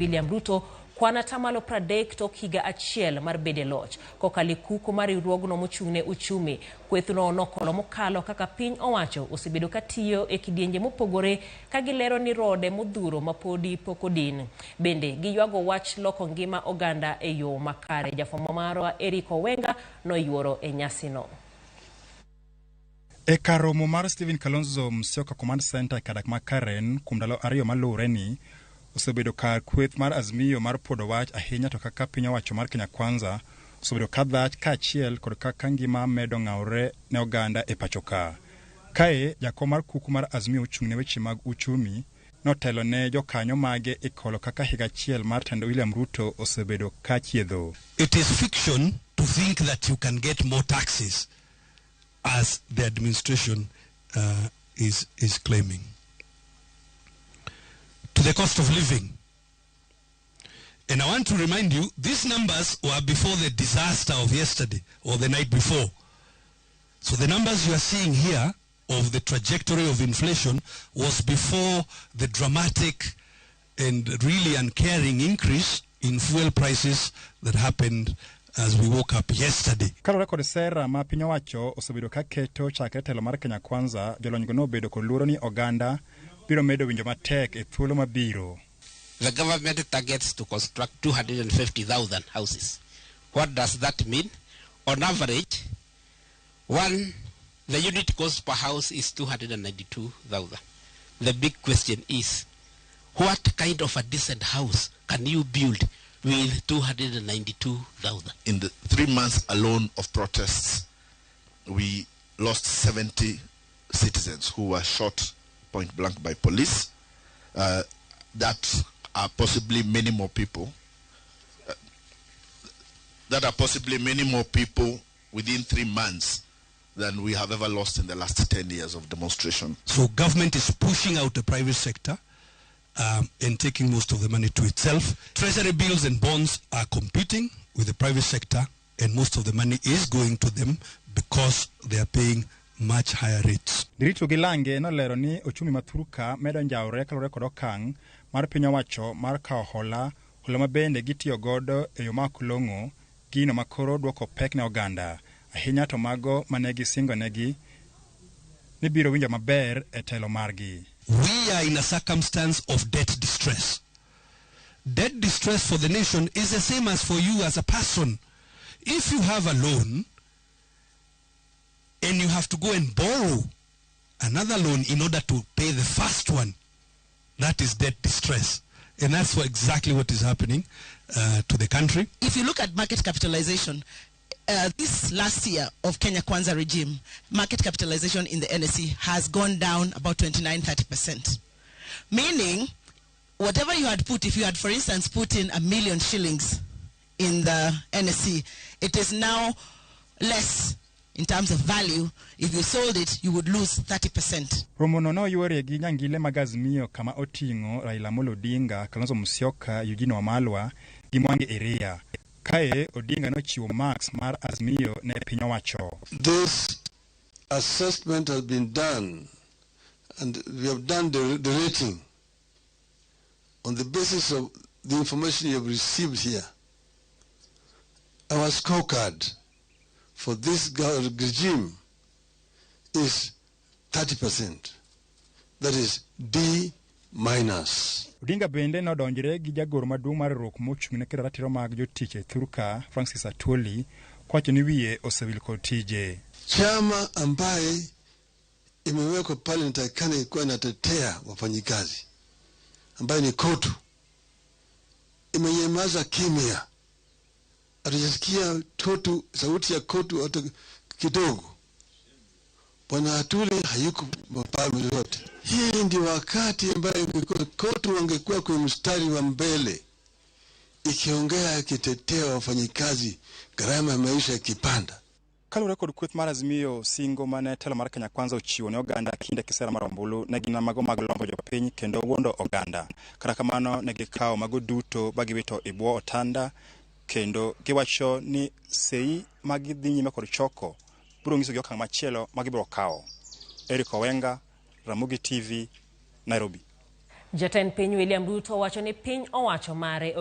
William Ruto kwan atamalo 30 tok higa achiel mar bede loch kokali kuko mar riwruogno mochung'ne uchumi. Kweth no nokolo mokalo kaka piny owacho osebedo katiyo e kidienje mopogore ka gilero ni rode modhuro mapodi pokodin. Bende giywago wach loko ngima oganda e yo makare. Jafwambo marwa Wenga noyuoro e nyasino. E karomo mar Stephen Kalonzo Musyoka Command Center kadak makaren kumdalo ariyo malure ni osebedo kar kweth mar Azimio mar podo wach ahinya to kaka piny owacho mar Kenya Kwamza osebedo kadhach ka achiel kod kaka ngima medo ng'aure ne oganda e pachoka. Kae jakom mar kuku mar Azimio ochung'ne weche mag uchumi notelo ne jokanyo mage e kolo kaka higa achiel mar tendo William Ruto osebedo ka chiedho. It is fiction to think that you can get more taxes as the administration is claiming. To the cost of living. And I want to remind you, these numbers were before the disaster of yesterday or the night before. So the numbers you are seeing here of the trajectory of inflation was before the dramatic and really uncaring increase in fuel prices that happened as we woke up yesterday. Kalore kod sera ma piny owacho osebedo ka keto chakre telo mar Kenya Kwamza, jolonygo nobedo kod luoro ni oganda biro medo winjo matek e thuolo mabiro. The government targets to construct 250,000 houses. What does that mean? On average, the unit cost per house is 292,000. The big question is, what kind of a decent house can you build with 292,000? In the 3 months alone of protests, we lost 70 citizens who were shot point blank by police. That are possibly many more people. Within 3 months than we have ever lost in the last 10 years of demonstration. So government is pushing out the private sector and taking most of the money to itself. Treasury bills and bonds are competing with the private sector, and most of the money is going to them because they are paying much higher rates. Dirito Gilange no lero ni ochumi mathuruka medo njaure kalore kod okang' mar piny owacho mar kawo hola mabende gitiyo godo e yo makulong'o gino makoro duoko pek ne oganda ahinya to mago manegi singo negi ni biro winjo maber e telo margi. We are in a circumstance of debt distress. Debt distress for the nation is the same as for you as a person. If you have a loan and you have to go and borrow another loan in order to pay the first one, that is debt distress. And that's exactly what is happening to the country. If you look at market capitalization, this last year of Kenya Kwamza regime, market capitalization in the NSE has gone down about 29-30%. Meaning, whatever you had put, if you had, for instance, put in 1 million shillings in the NSE, it is now less in terms of value. If you sold it, you would lose 30%. Romono no yuore gi nyangile mag Azimio kama oting'o Raila Amolo Odinga, Kalonzo Musyoka, Eugene Wamalwa gi Mwangi Iria. Kae Odinga no chiwo marks mar Azimio ne piny owacho. This assessment has been done, and we have done the rating on the basis of the information you have received here. Our scorecard for this regime is 30%. That is D-. Odinga bende nodonjre gi jagoro maduong' mar riwruok mochung'ne kedo ratiro mag jotich e Thurka, Francis Atwoli, kwacho ni wiye osewil kod tije. Chama ambaye imewekwa pale nitakana ikuwa inatetea wafanyikazi, ambaye ni KOTU, imenyamaza kimya. Atujasikia sauti ya KOTU hata kidogo. Bwana Atwoli hayuko mapalo yote. Hii ndi wakati ambayo KOTU wangekuwa kwa mstari wa mbele, ikiongea ikitetea wafanyikazi, gharama ya maisha ikipanda. Kalure kod kweth mar Azimio singo mane telo mar Kenya Kwamza ochiwo ne oganda kinde kisera mar ombulu ne gin mago mag lombo jopiny kendo wuondo oganda. Kata kamano ne gikawo mago duto bagiwito e bwo otanda kendo giwacho ni sei magidhi nyime kod choko biro nyiso gi okang' machielo magibiro kawo. Wenga, Ramogi TV, Nairobi. Jatend piny William Ruto wacho ni piny owacho mare